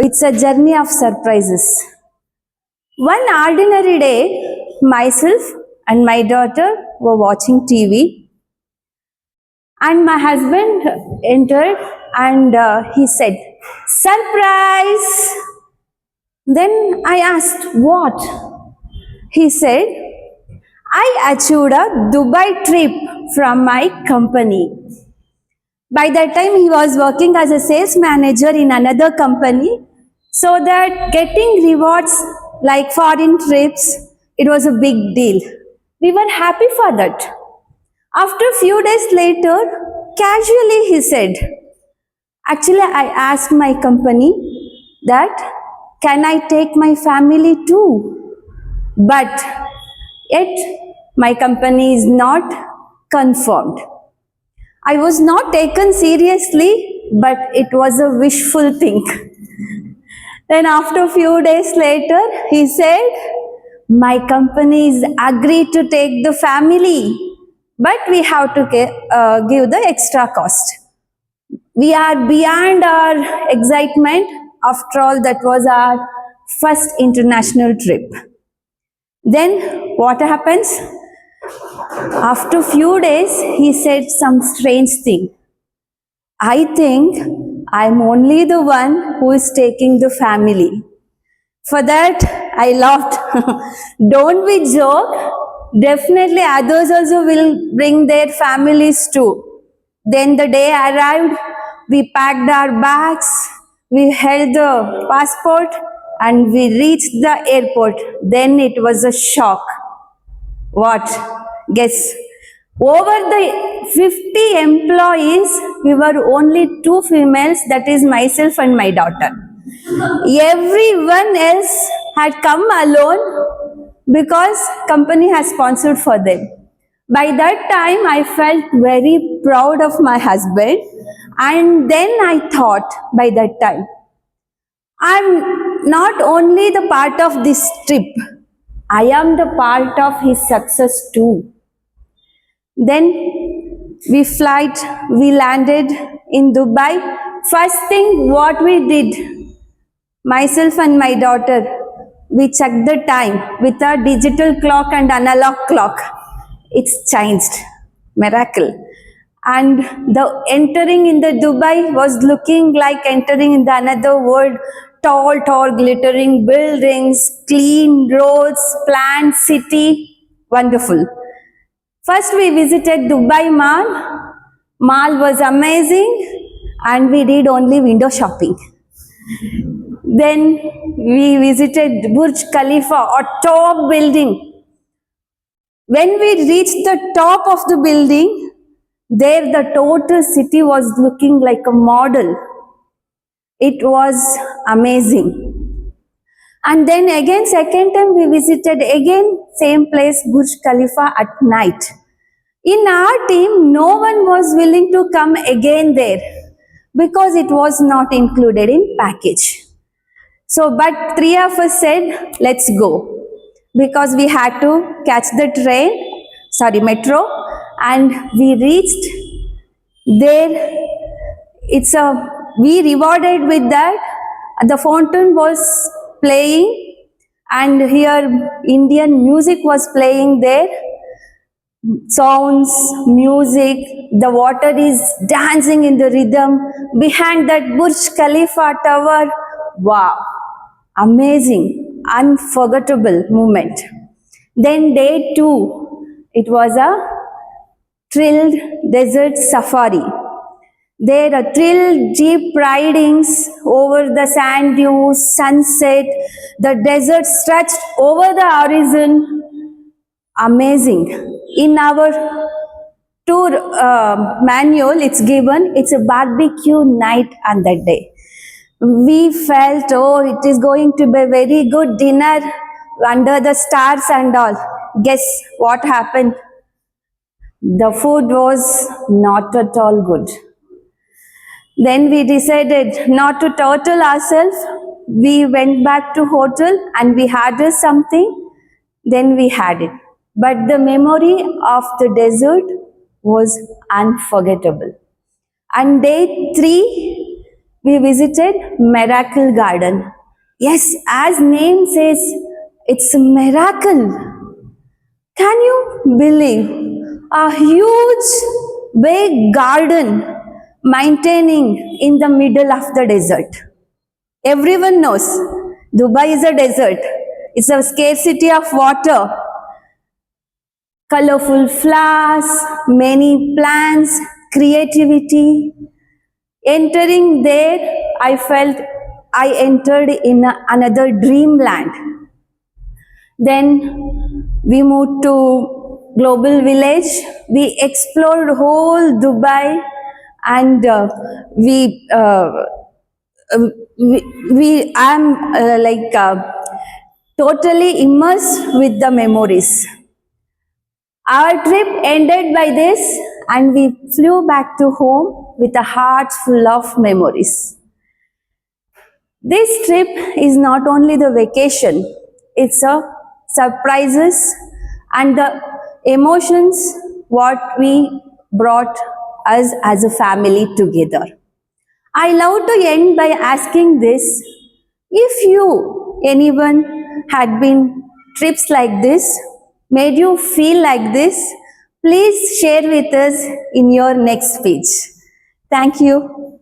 It's a journey of surprises. One ordinary day, myself and my daughter were watching TV, and my husband entered and he said, "Surprise!" Then I asked, "What?" He said, "I achieved a Dubai trip from my company." By that time, he was working as a sales manager in another company, so that getting rewards like foreign trips, it was a big deal. We were happy for that. After a few days later, casually he said, "Actually, I asked my company that can I take my family too? But yet my company is not confirmed." I was not taken seriously, but it was a wishful think. Then after a few days later, he said, "My company is agreed to take the family, but we have to give the extra cost." We are beyond our excitement. After all, that was our first international trip. Then what happens? After few days, he said some strange thing. "I think I'm only the one who is taking the family." For that, I laughed. Don't we joke? Definitely others also will bring their families too. Then the day arrived, we packed our bags, we held the passport, and we reached the airport. Then it was a shock. What? Guess. Over the 50 employees, we were only two females, that is myself and my daughter. Everyone else had come alone because company has sponsored for them. By that time, I felt very proud of my husband, and then I thought by that time, I'm not only the part of this trip, I am the part of his success too. Then we landed in Dubai. First thing what we did, myself and my daughter, we checked the time with a digital clock and analog clock. It's changed. Miracle. And the entering in the Dubai was looking like entering in the another world. Tall, glittering buildings, clean roads, planned city. Wonderful. First, we visited Dubai Mall. Mall was amazing, and we did only window shopping. Then we visited Burj Khalifa, a top building. When we reached the top of the building, there the total city was looking like a model. It was amazing. And then again, second time we visited again, same place, Burj Khalifa at night. In our team, no one was willing to come again there because it was not included in package. So, but three of us said, let's go, because we had to catch the metro, and we reached there. We rewarded with that. The fountain was playing, and here Indian music was playing there. Sounds, music, the water is dancing in the rhythm. Behind that Burj Khalifa tower, wow, amazing, unforgettable moment. Then day 2, it was a thrilled desert safari. There are thrilled jeep ridings over the sand dunes, sunset, the desert stretched over the horizon. Amazing. In our tour manual, it's given, it's a barbecue night on that day. We felt, oh, it is going to be a very good dinner under the stars and all. Guess what happened? The food was not at all good. Then we decided not to turtle ourselves. We went back to hotel and we had something. Then we had it. But the memory of the desert was unforgettable. And day 3, we visited Miracle Garden. Yes, as name says, it's a miracle. Can you believe a huge big garden maintaining in the middle of the desert? Everyone knows Dubai is a desert. It's a scarcity of water, colorful flowers, many plants, creativity. Entering there, I felt I entered in another dreamland. Then we moved to Global Village. We explored whole Dubai, and we I'm totally immersed with the memories. Our trip ended by this, and we flew back to home with a heart full of memories. This trip is not only the vacation, it's a surprises and the emotions what we brought us as a family together. I love to end by asking this: if you, anyone, had been trips like this, made you feel like this, please share with us in your next speech. Thank you.